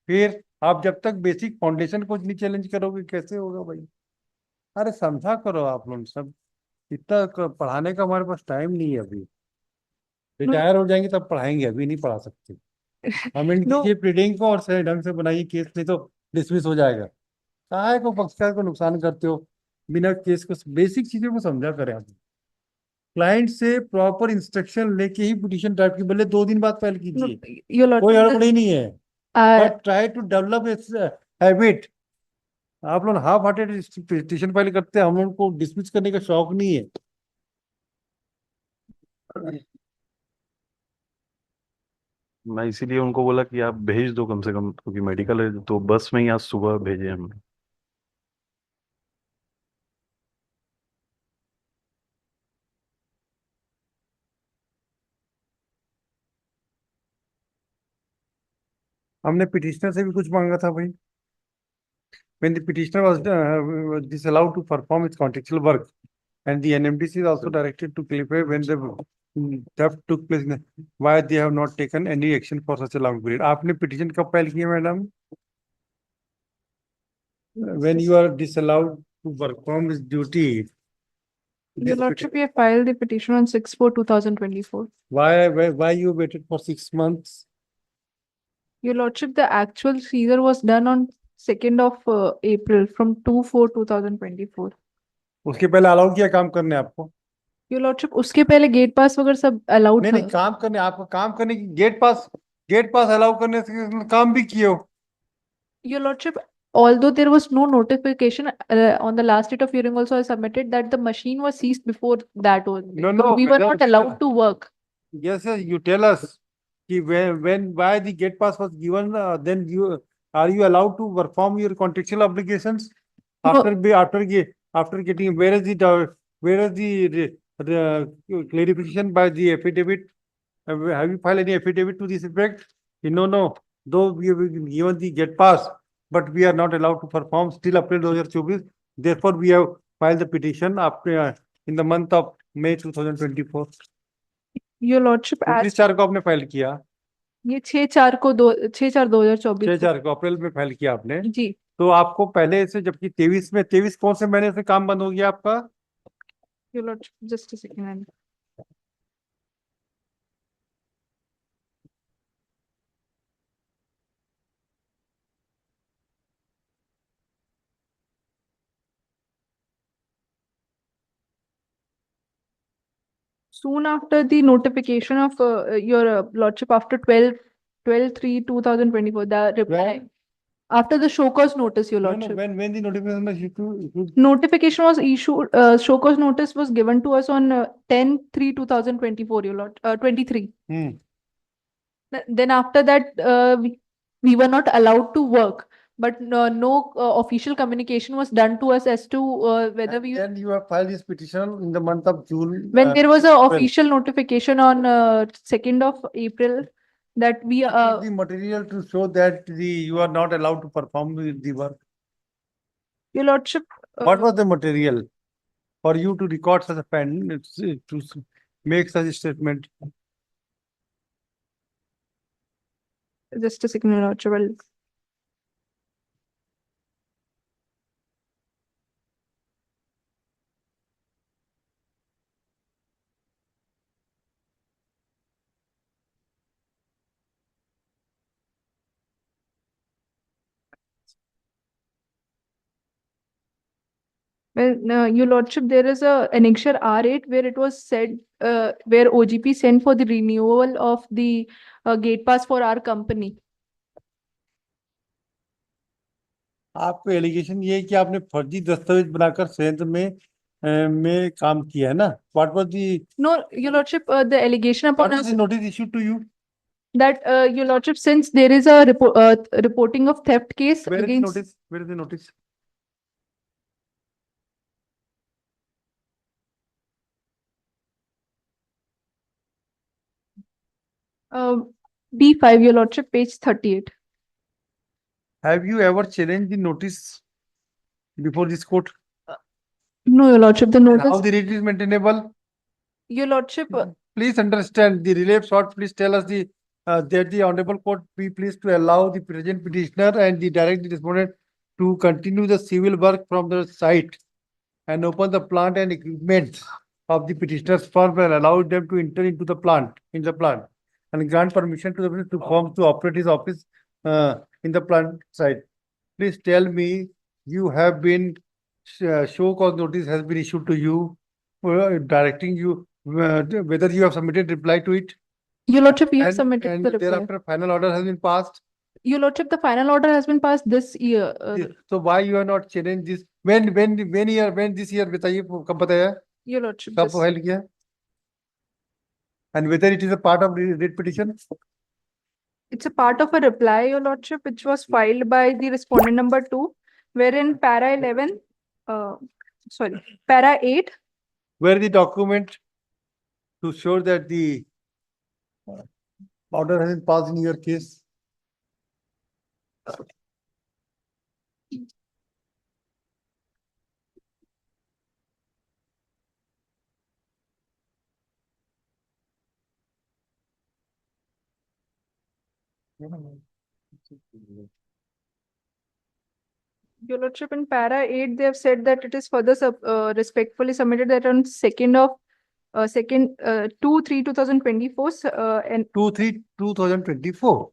फिर आप जब तक बेसिक फाउंडेशन को नहीं चैलेंज करोगे कैसे होगा भाई? अरे समझा करो आप लोग सब। इतना पढ़ाने का हमारे पास टाइम नहीं है अभी। No, रिटायर हो जाएंगे तब पढ़ाएंगे, अभी नहीं पढ़ा सकते। कमेंट कीजिए no, प्रीडिंग को और सही ढंग से बनाइए केस, नहीं तो डिसमिस हो जाएगा। काहे को पक्षकार को नुकसान करते हो? बिना केस को बेसिक चीजों को समझा करें आप। क्लाइंट से प्रॉपर इंस्ट्रक्शन लेके ही पिटीशन टाइप की, भले 2 दिन बाद फाइल no, कीजिए, Your कोई Lordship, हड़बड़ी नहीं है। uh, but try to develop its habit. आप लोग हाफ हार्टेड पिटीशन फाइल करते हैं, हम लोग को डिसमिस करने का शौक नहीं है। मैं इसीलिए उनको बोला कि आप भेज दो कम से कम, क्योंकि मेडिकल है, तो बस में ही आज सुबह भेजे हमने। हमने पिटिशनर से भी कुछ मांगा था भाई। When the petitioner was disallowed to perform its contractual work, and the NMDC is also directed to clarify when the theft took place, why they have not taken any action for such a long period. आपने petition कब file किया madam? When you are disallowed to perform his duty. Your Lordship, we have filed the petition on 6/4/2024. Why you waited for 6 months? Your Lordship, the actual seizure was done on 2nd of April from 2/4/2024. उसके पहले allow किया काम करने आपको? Your Lordship, उसके पहले gate पास वगैरह सब अलाउड नहीं था। नहीं, काम करने आपको, काम करने की गेट पास अलाउ करने से काम भी किए हो। Your Lordship, although there was no notification on the last date of hearing, also I submitted that the machine was seized before that only. No, no, We were whether- not allowed to work. Yes, yes, you tell us. Why the gate pass was given, then are you allowed to perform your contractual obligations No. after getting, where is the clarification by the affidavit? Have you filed any affidavit to this effect? No. Though we have been given the gate pass, but we are not allowed to perform still April 2024. Therefore, we have filed the petition after in the month of May 2024. Your Lordship, किस 4 को आपने file किया? ये 6/4/2024 6/4 को अप्रैल में file किया आपने। जी। तो आपको पहले से, जबकि 23 कौन से महीने से काम बंद हो गया आपका? Your Lordship, just a second. Soon after the notification of your Lordship, after 12/3/2024, the reply. When? After the show cause notice, Your No, Lordship. when the notification was issued? Notification was issued, show cause notice was given to us on 10/3/2024, Your Lord, 23. Then after that, we were not allowed to work, but no official communication was done to us as to whether we. Then you have filed this petition in the month of June. When there was a April. official notification on 2nd of April that we The material to show that you are not allowed to perform the work. Your Lordship. What was the material for you to record such a pen, to make such a statement? Just a second, Your Lordship. Well, Your Lordship, there is a annexure R8 where it was said where OGP sent for the renewal of the gate pass for our company. आपको allegation ये है कि आपने फर्जी दस्तावेज बनाकर संयंत्र में काम किया है ना? What was the No, Your Lordship, the allegation upon us notice issued to you? that Your Lordship, since there is a reporting of theft case Where is the against. notice? Where is the notice? B5, Your Lordship, page 38. Have you ever challenged the notice before this court? No, Your Lordship, the And notice. how the rate is maintainable? Your Lordship, Please understand the relay short. Please tell us the that the honorable court be pleased to allow the present petitioner and the direct respondent to continue the civil work from the site and open the plant and equipment of the petitioner's firm and allow them to enter into the plant, and grant permission to the to firm to operate his office in the plant site. Please tell me, you have been show cause notice has been issued to you, directing you whether you have submitted reply to it, Your Lordship, we have and submitted the reply. thereafter final order has been passed. Your Lordship, the final order has been passed this year. So why you are not challenged this? When this year बताइए कब बताया? Your Lordship, कब this- file किया? And whether it is a part of the writ petition? it's a part of a reply, Your Lordship, which was filed by the respondent number 2, wherein para 11, para 8, Where the document to show that the order has been passed in your case? Your Lordship, in para 8, they have said that it is further respectfully submitted that on 2/3/2024, and 2/3/2024.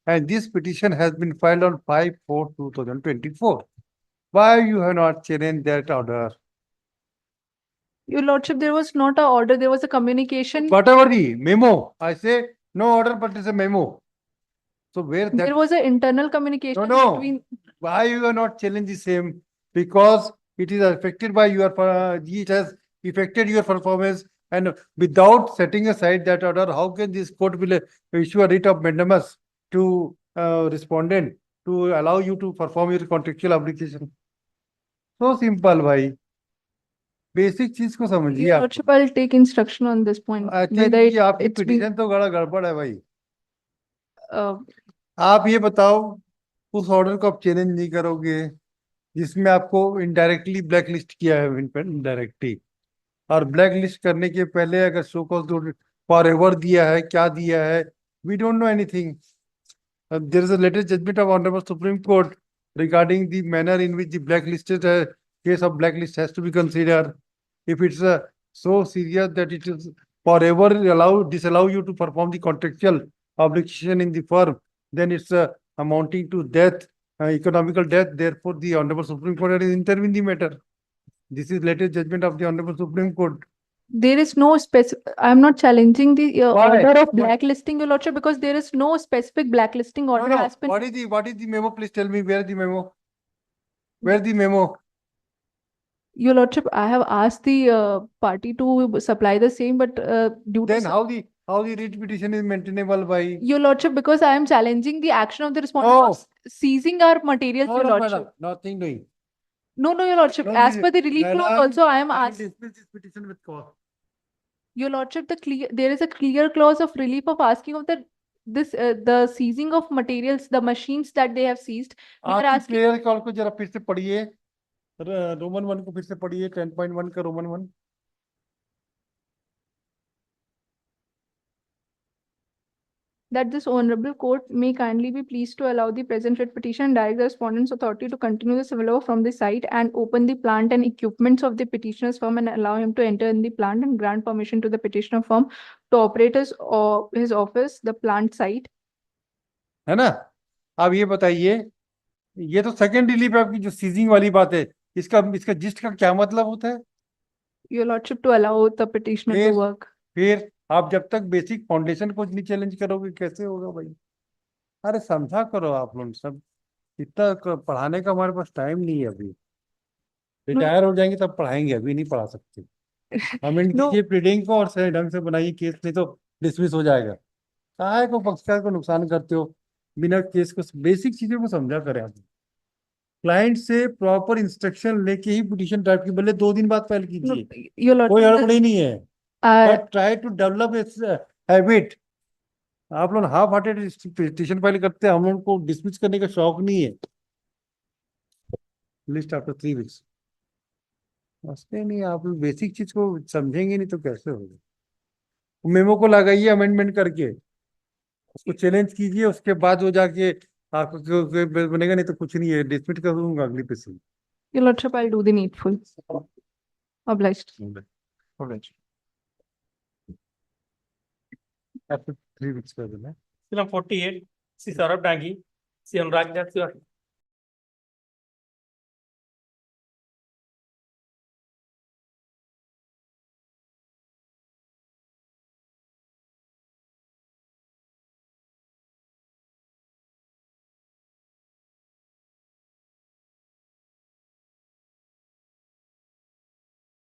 And this petition has been filed on 5/4/2024. Why you have not challenged that order? Your Lordship, there was not a order, there was a communication. Whatever the memo, I say no order, but it's a memo. So where that, There was an internal communication No. between, why you are not challenging the same? Because it is affected by your, it has affected your performance, and without setting aside that order, how can this court will issue a writ of mandamus to respondent to allow you to perform your contractual obligation? So simple, भाई. Basic चीज को समझिए Your आप. Lordship, I'll take instruction on this point. I think whether कि आपकी it's been, petition तो बड़ा गड़बड़ है भाई. uh, आप ये बताओ, उस ऑर्डर को आप चैलेंज नहीं करोगे जिसमें आपको इनडायरेक्टली ब्लैक लिस्ट किया है, इनडायरेक्टली, और ब्लैक लिस्ट करने के पहले अगर शो कॉज फॉर एवर दिया है, क्या दिया है, we don't know anything. There is a latest judgement of honourable Supreme Court regarding the manner in which the blacklisted case of blacklist has to be considered. If it's so serious that it is forever disallow you to perform the contractual obligation in the firm, then it's amounting to death, economical death. Therefore, the Honorable Supreme Court has intervened in the matter. This is latest judgment of the Honorable Supreme Court. there is no I'm not challenging the Why? order of Why? blacklisting, Your Lordship, because there is no specific blacklisting No, order no. has been. What is the memo? Please tell me where is the memo? Where is the memo? Your Lordship, I have asked the party to supply the same, but due to Then how the writ petition is maintainable by? Your Lordship, because I am challenging the action of the respondent No. of seizing our materials, No, Your no, Lordship. madam, nothing doing. No, Your Lordship, No, as the- per the relief clause Madam, also, I am I will asking. dismiss this petition with cause. Your Lordship, there is a clear clause of relief of asking of the seizing of materials, the machines that they have seized. We are आपकी asking, player call को जरा फिर से पढ़िए, Roman 1 को फिर से पढ़िए, 10.1 का Roman 1. that this honorable court may kindly be pleased to allow the present writ petition and direct the respondent's authority to continue the civil law from the site and open the plant and equipments of the petitioner's firm and allow him to enter in the plant and grant permission to the petitioner firm to operate his office, the plant site. है ना? अब ये बताइए, ये तो second relief आपकी जो seizing वाली बात है, इसका जिस्ट का क्या मतलब होता है? Your Lordship, to allow the petitioner to Yes. work. फिर आप जब तक बेसिक फाउंडेशन को नहीं चैलेंज करोगे कैसे होगा भाई? अरे समझा करो आप लोग सब, इतना पढ़ाने का हमारे पास टाइम नहीं है अभी. रिटायर हो जाएंगे तब पढ़ाएंगे, अभी नहीं पढ़ा सकते. Comment No. कीजिए प्रीडिंग को और सही ढंग से बनाइए केस, नहीं तो डिसमिस हो जाएगा. काहे को पक्षकार को नुकसान करते हो बिना केस को? बेसिक चीजों को समझा करें आप. क्लाइंट से प्रॉपर इंस्ट्रक्शन लेके ही पिटीशन टाइप की, भले 2 दिन बाद फाइल No, कीजिए, Your कोई Lordship, हड़बड़ी नहीं है. I- but try to develop its habit. आप लोग हाफ हार्टेड पिटीशन फाइल करते हैं, हम लोग को डिसमिस करने का शौक नहीं है. लिस्ट आफ्टर 3 वीक्स समझते नहीं, आप लोग बेसिक चीज को समझेंगे नहीं तो कैसे होगा? मेमो को लगाइए अमेंडमेंट करके, उसको चैलेंज कीजिए, उसके बाद वो जाके आपको बनेगा, नहीं तो कुछ नहीं है, डिसमिस कर दूंगा अगली पे से। Your Lordship, I'll do the needful. Obliged. After 3 weeks कर देना। Film 48, C. Saurabh Daghi, C. Anurag Das,